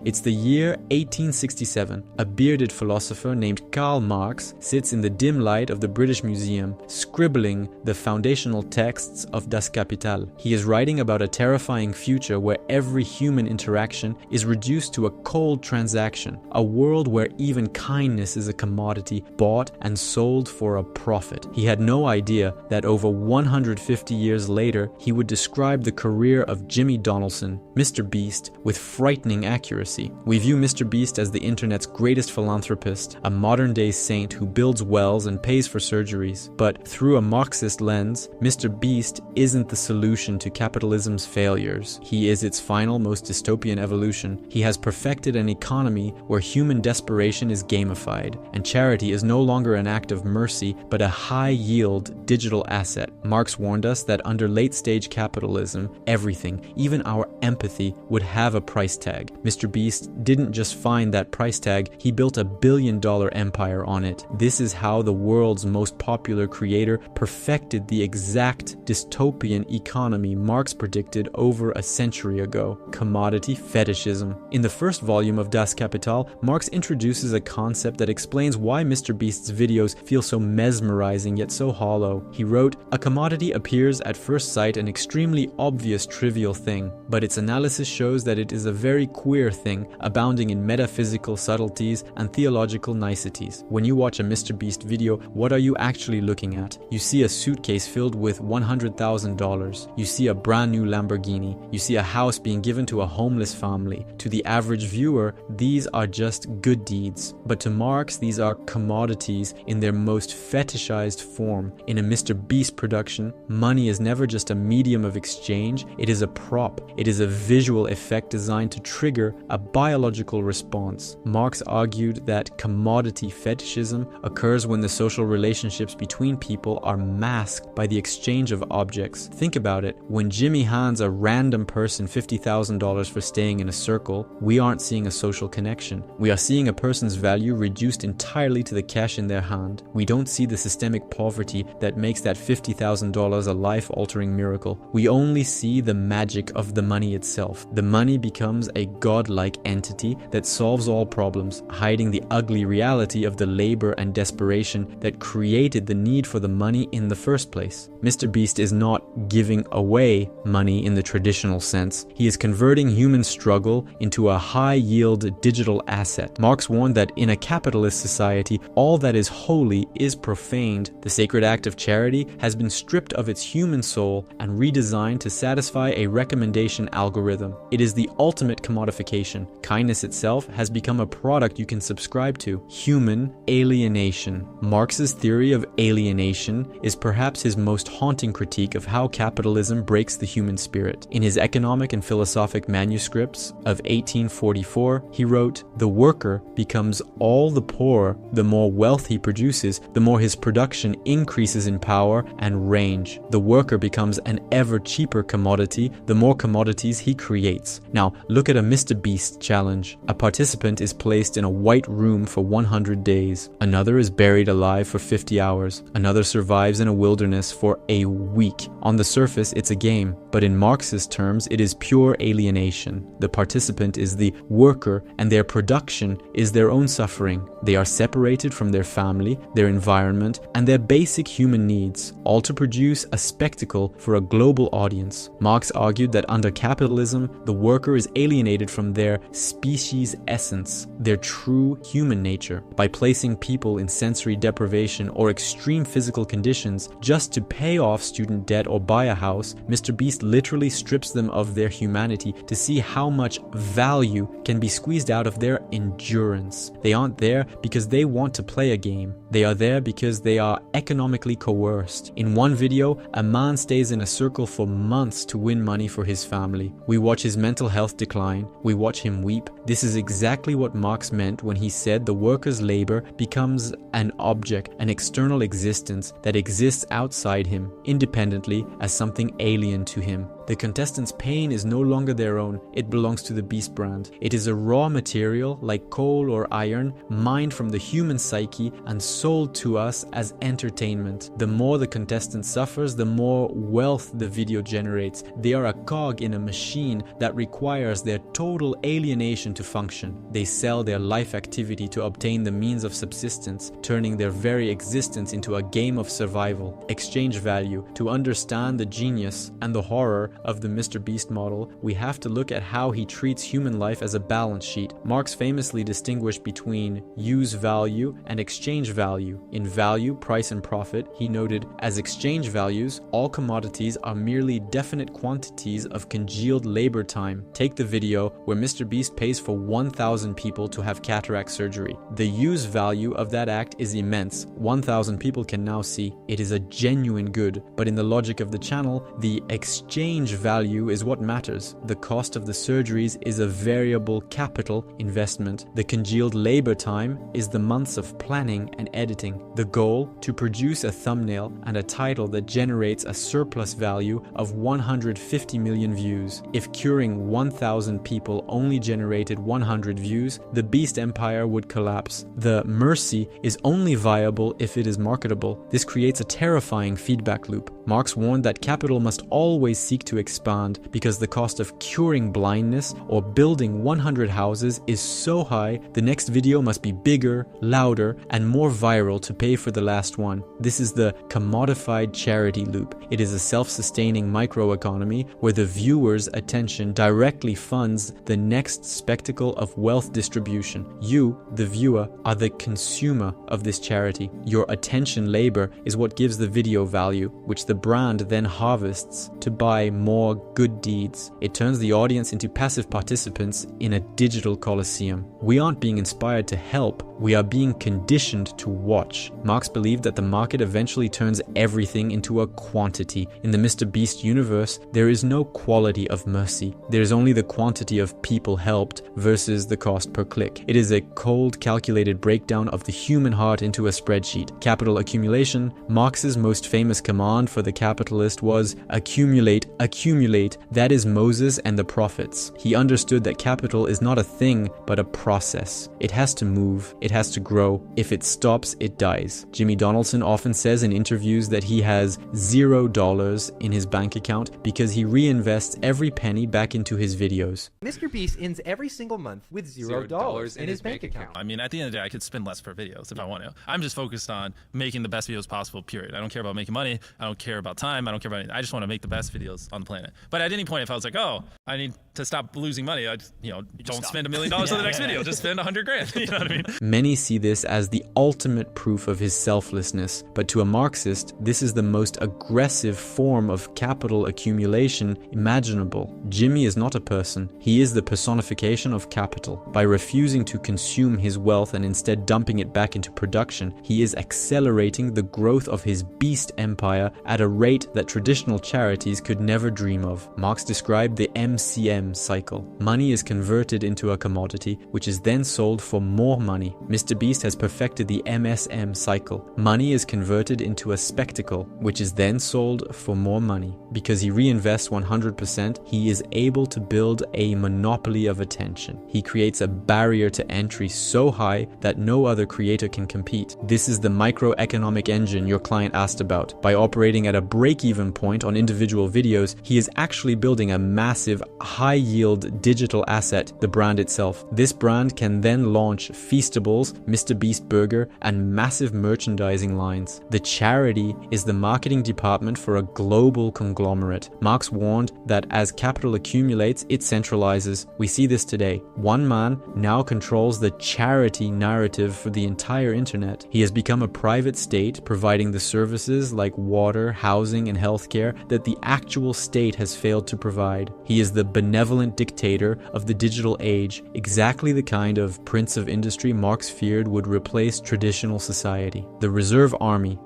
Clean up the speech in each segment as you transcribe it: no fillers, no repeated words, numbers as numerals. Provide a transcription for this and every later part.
It's the year 1867. A bearded philosopher named Karl Marx sits in the dim light of the British Museum, scribbling the foundational texts of Das Kapital. He is writing about a terrifying future where every human interaction is reduced to a cold transaction, a world where even kindness is a commodity bought and sold for a profit. He had no idea that over 150 years later, he would describe the career of Jimmy Donaldson, MrBeast, with frightening accuracy. We view MrBeast as the internet's greatest philanthropist, a modern-day saint who builds wells and pays for surgeries. But through a Marxist lens, MrBeast isn't the solution to capitalism's failures. He is its final, most dystopian evolution. He has perfected an economy where human desperation is gamified, and charity is no longer an act of mercy, but a high-yield digital asset. Marx warned us that under late-stage capitalism, everything, even our empathy, would have a price tag. MrBeast didn't just find that price tag, he built a billion-dollar empire on it. This is how the world's most popular creator perfected the exact dystopian economy Marx predicted over a century ago: commodity fetishism. In the first volume of Das Kapital, Marx introduces a concept that explains why MrBeast's videos feel so mesmerizing yet so hollow. He wrote, "A commodity appears at first sight an extremely obvious trivial thing, but its analysis shows that it is a very queer thing, abounding in metaphysical subtleties and theological niceties. When you watch a MrBeast video, what are you actually looking at? You see a suitcase filled with $100,000. You see a brand new Lamborghini. You see a house being given to a homeless family. To the average viewer, these are just good deeds. But to Marx, these are commodities in their most fetishized form. In a MrBeast production, money is never just a medium of exchange, it is a prop. It is a visual effect designed to trigger a biological response." Marx argued that commodity fetishism occurs when the social relationships between people are masked by the exchange of objects. Think about it. When Jimmy hands a random person $50,000 for staying in a circle, we aren't seeing a social connection. We are seeing a person's value reduced entirely to the cash in their hand. We don't see the systemic poverty that makes that $50,000 a life-altering miracle. We only see the magic of the money itself. The money becomes a godlike entity that solves all problems, hiding the ugly reality of the labor and desperation that created the need for the money in the first place. MrBeast is not giving away money in the traditional sense. He is converting human struggle into a high-yield digital asset. Marx warned that in a capitalist society, all that is holy is profaned. The sacred act of charity has been stripped of its human soul and redesigned to satisfy a recommendation algorithm. It is the ultimate commodification. Kindness itself has become a product you can subscribe to. Human alienation. Marx's theory of alienation is perhaps his most haunting critique of how capitalism breaks the human spirit. In his economic and philosophic manuscripts of 1844, he wrote, "The worker becomes all the poorer the more wealth he produces, the more his production increases in power and range. The worker becomes an ever cheaper commodity the more commodities he creates." Now, look at a MrBeast challenge. A participant is placed in a white room for 100 days. Another is buried alive for 50 hours. Another survives in a wilderness for a week. On the surface, it's a game, but in Marxist terms, it is pure alienation. The participant is the worker, and their production is their own suffering. They are separated from their family, their environment, and their basic human needs, all to produce a spectacle for a global audience. Marx argued that under capitalism, the worker is alienated from their species essence, their true human nature. By placing people in sensory deprivation or extreme physical conditions just to pay off student debt or buy a house, MrBeast literally strips them of their humanity to see how much value can be squeezed out of their endurance. They aren't there because they want to play a game. They are there because they are economically coerced. In one video, a man stays in a circle for months to win money for his family. We watch his mental health decline. We watch him weep. This is exactly what Marx meant when he said the worker's labor becomes an object, an external existence that exists outside him, independently as something alien to him. The contestants' pain is no longer their own, it belongs to the Beast brand. It is a raw material like coal or iron, mined from the human psyche and sold to us as entertainment. The more the contestant suffers, the more wealth the video generates. They are a cog in a machine that requires their total alienation to function. They sell their life activity to obtain the means of subsistence, turning their very existence into a game of survival. Exchange value. To understand the genius and the horror of the MrBeast model, we have to look at how he treats human life as a balance sheet. Marx famously distinguished between use value and exchange value. In value, price and profit, he noted, as exchange values, all commodities are merely definite quantities of congealed labor time. Take the video where MrBeast pays for 1,000 people to have cataract surgery. The use value of that act is immense. 1,000 people can now see. It is a genuine good, but in the logic of the channel, the exchange value is what matters. The cost of the surgeries is a variable capital investment. The congealed labor time is the months of planning and editing. The goal, to produce a thumbnail and a title that generates a surplus value of 150 million views. If curing 1,000 people only generated 100 views, the Beast empire would collapse. The mercy is only viable if it is marketable. This creates a terrifying feedback loop. Marx warned that capital must always seek to expand because the cost of curing blindness or building 100 houses is so high, the next video must be bigger, louder, and more viral to pay for the last one. This is the commodified charity loop. It is a self-sustaining microeconomy where the viewer's attention directly funds the next spectacle of wealth distribution. You, the viewer, are the consumer of this charity. Your attention labor is what gives the video value, which the brand then harvests to buy more good deeds. It turns the audience into passive participants in a digital coliseum. We aren't being inspired to help, we are being conditioned to watch. Marx believed that the market eventually turns everything into a quantity. In the MrBeast universe, there is no quality of mercy. There is only the quantity of people helped versus the cost per click. It is a cold, calculated breakdown of the human heart into a spreadsheet. Capital accumulation. Marx's most famous command for the capitalist was accumulate, accumulate. That is Moses and the prophets. He understood that capital is not a thing, but a process. It has to move. It has to grow. If it stops, it dies. Jimmy Donaldson often says in interviews that he has $0 in his bank account because he reinvests every penny back into his videos. MrBeast ends every single month with $0 in his bank account. I mean, at the end of the day, I could spend less per videos if I want to. I'm just focused on making the best videos possible, period. I don't care about making money. I don't care about time. I don't care about anything. I just want to make the best videos on the planet. But at any point, if I was like, oh, I need to stop losing money, I'd, don't spend $1 million on the next video. Just spend 100 grand. You know what I mean? Many see this as the ultimate proof of his selflessness, but to a Marxist, this is the most aggressive form of capital accumulation imaginable. Jimmy is not a person. He is the personification of capital. By refusing to consume his wealth and instead dumping it back into production, he is accelerating the growth of his beast empire at a rate that traditional charities could never dream of. Marx described the MCM cycle. Money is converted into a commodity, which is then sold for more money. MrBeast has perfected the MSM cycle. Money is converted into a spectacle, which is then sold for more money. Because he reinvests 100%, he is able to build a monopoly of attention. He creates a barrier to entry so high that no other creator can compete. This is the microeconomic engine your client asked about. By operating at a break-even point on individual videos, he is actually building a massive, high-yield digital asset, the brand itself. This brand can then launch Feastables, MrBeast Burger, and massive merchandising lines. The charity is the marketing department for a global conglomerate. Marx warned that as capital accumulates, it centralizes. We see this today. One man now controls the charity narrative for the entire internet. He has become a private state, providing the services like water, housing, and healthcare that the actual state has failed to provide. He is the benevolent dictator of the digital age, exactly the kind of prince of industry Marx feared would replace traditional society. The reserve army.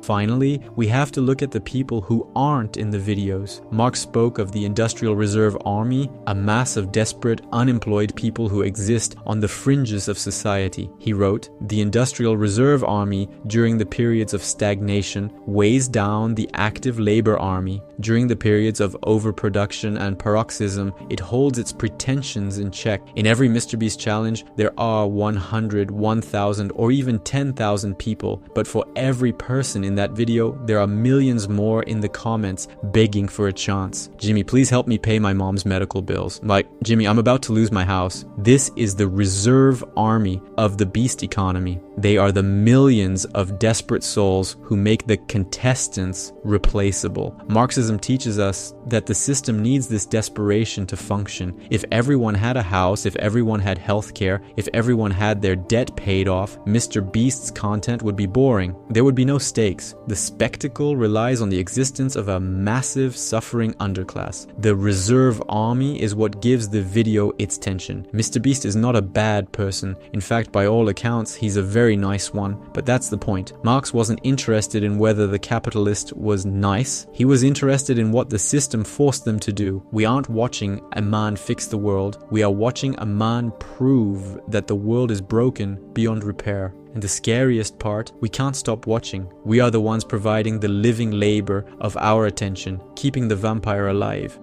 Finally, we have to look at the people who aren't in the videos. Marx spoke of the Industrial Reserve Army, a mass of desperate, unemployed people who exist on the fringes of society. He wrote, "The Industrial Reserve Army, during the periods of stagnation, weighs down the active labor army. During the periods of overproduction and paroxysm, it holds its pretensions in check. In every MrBeast challenge, there are 100, 1,000, or even 10,000 people, but for every person in that video, there are millions more in the comments begging for a chance. Jimmy, please help me pay my mom's medical bills. Like, Jimmy, I'm about to lose my house." This is the reserve army of the beast economy. They are the millions of desperate souls who make the contestants replaceable. Marxism teaches us that the system needs this desperation to function. If everyone had a house, if everyone had healthcare, if everyone had their debt paid off, MrBeast's content would be boring. There would be no stakes. The spectacle relies on the existence of a massive suffering underclass. The reserve army is what gives the video its tension. MrBeast is not a bad person. In fact, by all accounts, he's a very nice one. But that's the point. Marx wasn't interested in whether the capitalist was nice. He was interested in what the system forced them to do. We aren't watching a man fix the world. We are watching a man prove that the world is broken beyond repair. And the scariest part, we can't stop watching. We are the ones providing the living labor of our attention, keeping the vampire alive.